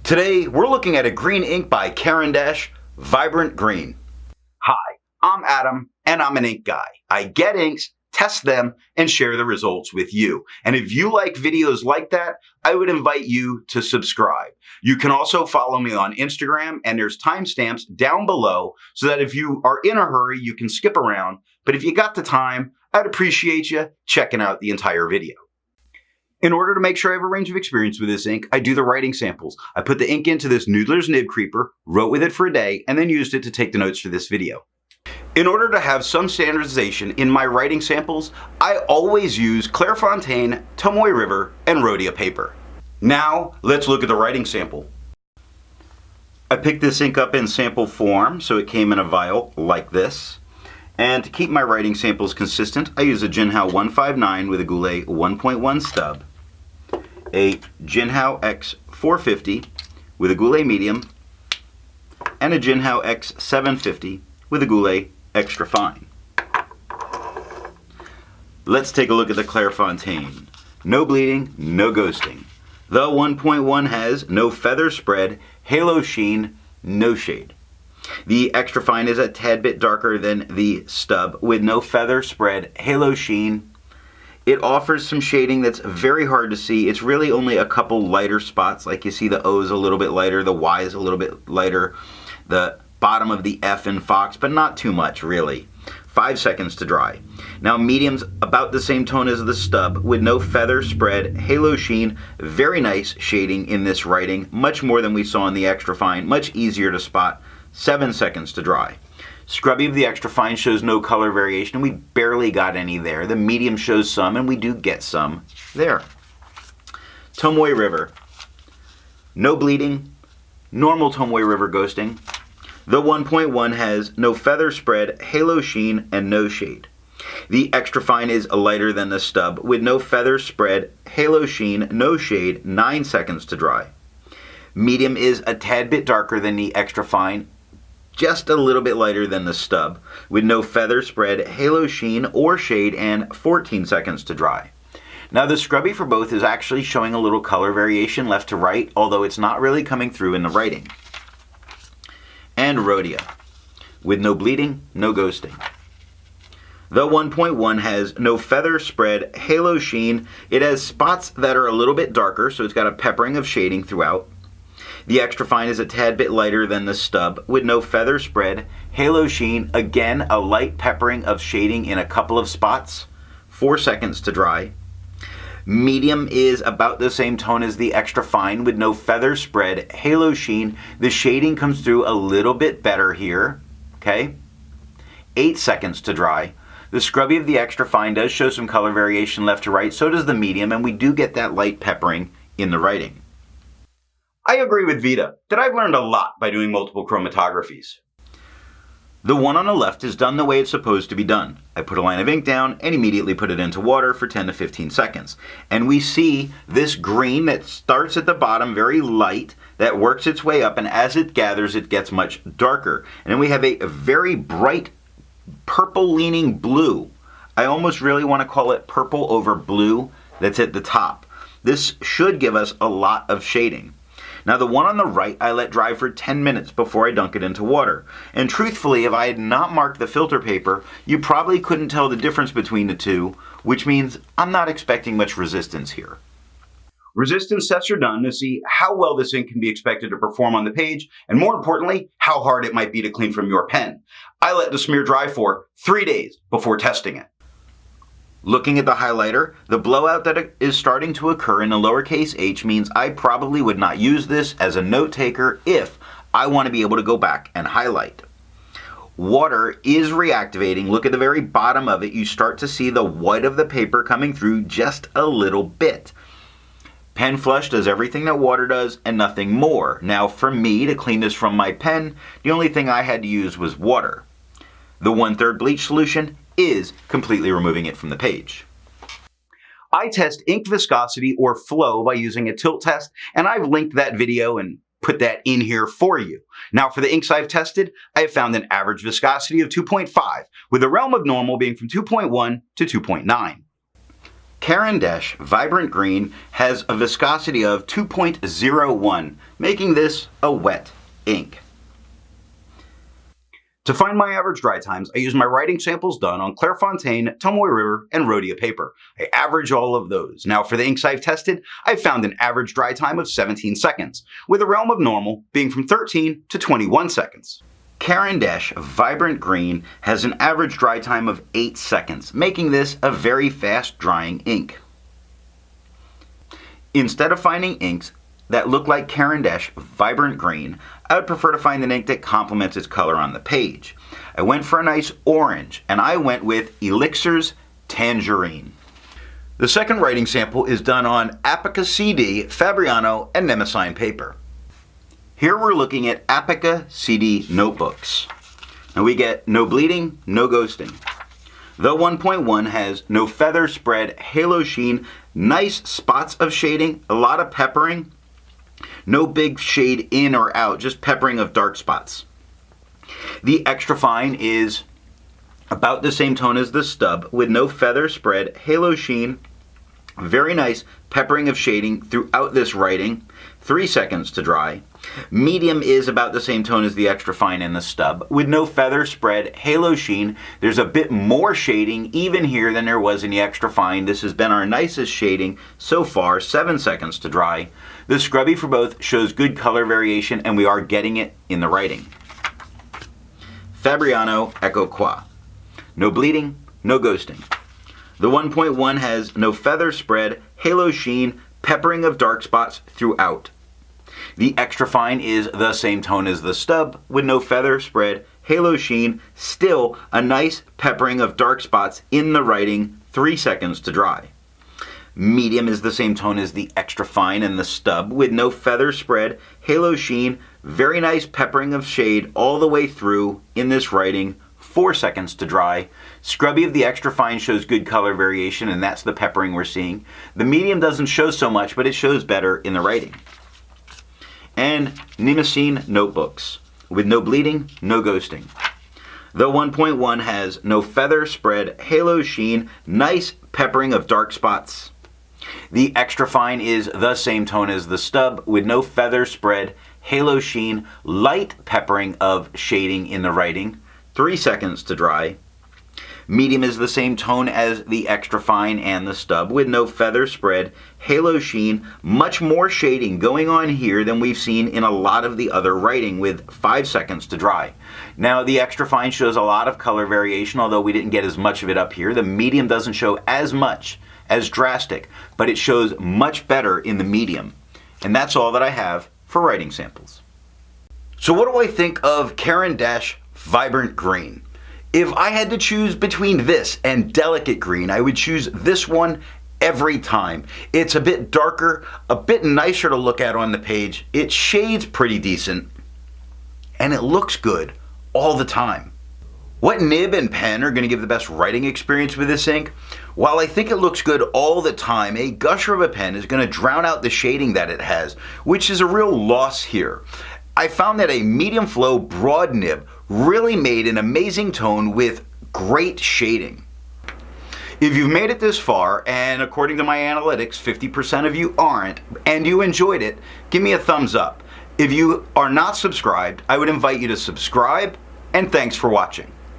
Today, we're looking at a green ink by Caran Vibrant Green. Hi, I'm Adam, and I'm an ink guy. I get inks, test them, and share the results with you. And if you like videos like that, I would invite you to subscribe. You can also follow me on Instagram, and there's timestamps down below so that if you are in a hurry, you can skip around. But if you got the time, I'd appreciate you checking out the entire video. In order to make sure I have a range of experience with this ink, I do the writing samples. I put the ink into this Noodler's Nib Creeper, wrote with it for a day, and then used it to take the notes for this video. In order to have some standardization in my writing samples, I always use Clairfontaine, Tomoe River, and Rhodia paper. Now, let's look at the writing sample. I picked this ink up in sample form, so it came in a vial like this. And to keep my writing samples consistent, I use a Jinhao 159 with a Goulet 1.1 stub, a Jinhao X450 with a Goulet medium, and a Jinhao X750 with a Goulet extra fine. Let's take a look at the Clairfontaine. No bleeding, no ghosting. The 1.1 has no feather spread, halo sheen, no shade. The extra fine is a tad bit darker than the stub with no feather spread, halo sheen. It offers some shading that's very hard to see. It's really only a couple lighter spots, like you see the O is a little bit lighter, the Y is a little bit lighter, the bottom of the F in Fox, but not too much really. 5 seconds to dry. Now medium's about the same tone as the stub with no feather spread, halo sheen, very nice shading in this writing, much more than we saw in the extra fine, much easier to spot. 7 seconds to dry. Scrubby of the extra fine shows no color variation. We barely got any there. The medium shows some, and we do get some there. Tomoe River. No bleeding. Normal Tomoe River ghosting. The 1.1 has no feather spread, halo sheen, and no shade. The extra fine is lighter than the stub with no feather spread, halo sheen, no shade, 9 seconds to dry. Medium is a tad bit darker than the extra fine, just a little bit lighter than the stub, with no feather spread, halo sheen, or shade, and 14 seconds to dry. Now the scrubby for both is actually showing a little color variation left to right, although it's not really coming through in the writing. And Rhodia, with no bleeding, no ghosting. The 1.1 has no feather spread, halo sheen. It has spots that are a little bit darker, so it's got a peppering of shading throughout. The extra fine is a tad bit lighter than the stub with no feather spread, halo sheen, again a light peppering of shading in a couple of spots, 4 seconds to dry. Medium is about the same tone as the extra fine with no feather spread, halo sheen. The shading comes through a little bit better here, okay? 8 seconds to dry. The scrubby of the extra fine does show some color variation left to right, so does the medium, and we do get that light peppering in the writing. I agree with Vita that I've learned a lot by doing multiple chromatographies. The one on the left is done the way it's supposed to be done. I put a line of ink down and immediately put it into water for 10 to 15 seconds. And we see this green that starts at the bottom very light, that works its way up, and as it gathers it gets much darker. And then we have a very bright purple leaning blue. I almost really want to call it purple over blue that's at the top. This should give us a lot of shading. Now the one on the right I let dry for 10 minutes before I dunk it into water. And truthfully, if I had not marked the filter paper, you probably couldn't tell the difference between the two, which means I'm not expecting much resistance here. Resistance tests are done to see how well this ink can be expected to perform on the page, and more importantly, how hard it might be to clean from your pen. I let the smear dry for 3 days before testing it. Looking at the highlighter, the blowout that is starting to occur in the lowercase h means I probably would not use this as a note taker if I want to be able to go back and highlight. Water is reactivating. Look at the very bottom of it. You start to see the white of the paper coming through just a little bit. Pen flush does everything that water does and nothing more. Now for me to clean this from my pen, the only thing I had to use was water. The 1/3 bleach solution is completely removing it from the page. I test ink viscosity or flow by using a tilt test, and I've linked that video and put that in here for you. Now for the inks I've tested, I have found an average viscosity of 2.5, with the realm of normal being from 2.1 to 2.9. Caran Vibrant Green has a viscosity of 2.01, making this a wet ink. To find my average dry times, I use my writing samples done on Clairfontaine, Tomoe River, and Rhodia paper. I average all of those. Now for the inks I've tested, I've found an average dry time of 17 seconds, with a realm of normal being from 13 to 21 seconds. Caran Vibrant Green has an average dry time of 8 seconds, making this a very fast drying ink. Instead of finding inks that look like Caran Vibrant Green, I would prefer to find an ink that complements its color on the page. I went for a nice orange, and I went with Elixir's Tangerine. The second writing sample is done on Apica CD, Fabriano, and Nemesine paper. Here we're looking at Apica CD notebooks. Now we get no bleeding, no ghosting. The 1.1 has no feather spread, halo sheen, nice spots of shading, a lot of peppering, no big shade in or out, just peppering of dark spots. The extra fine is about the same tone as the stub with no feather spread, halo sheen, very nice peppering of shading throughout this writing, 3 seconds to dry. Medium is about the same tone as the extra fine and the stub with no feather spread, halo sheen. There's a bit more shading even here than there was in the extra fine. This has been our nicest shading so far, 7 seconds to dry. The scrubby for both shows good color variation, and we are getting it in the writing. Fabriano Echo Qua. No bleeding, no ghosting. The 1.1 has no feather spread, halo sheen, peppering of dark spots throughout. The extra fine is the same tone as the stub with no feather spread, halo sheen, still a nice peppering of dark spots in the writing, 3 seconds to dry. Medium is the same tone as the extra fine and the stub with no feather spread, halo sheen, very nice peppering of shade all the way through in this writing, 4 seconds to dry. Scrubby of the extra fine shows good color variation, and that's the peppering we're seeing. The medium doesn't show so much, but it shows better in the writing. And Nemesine notebooks with no bleeding, no ghosting. The 1.1 has no feather spread, halo sheen, nice peppering of dark spots. The extra fine is the same tone as the stub with no feather spread, halo sheen, light peppering of shading in the writing, 3 seconds to dry. Medium is the same tone as the extra fine and the stub with no feather spread, halo sheen, much more shading going on here than we've seen in a lot of the other writing with 5 seconds to dry. Now the extra fine shows a lot of color variation, although we didn't get as much of it up here. The medium doesn't show as much, as drastic, but it shows much better in the medium. And that's all that I have for writing samples. So what do I think of Caran Vibrant Green? If I had to choose between this and Delicate Green, I would choose this one every time. It's a bit darker, a bit nicer to look at on the page. It shades pretty decent, and it looks good all the time. What nib and pen are going to give the best writing experience with this ink? While I think it looks good all the time, a gusher of a pen is going to drown out the shading that it has, which is a real loss here. I found that a medium flow broad nib really made an amazing tone with great shading. If you've made it this far, and according to my analytics, 50% of you aren't, and you enjoyed it, give me a thumbs up. If you are not subscribed, I would invite you to subscribe, and thanks for watching.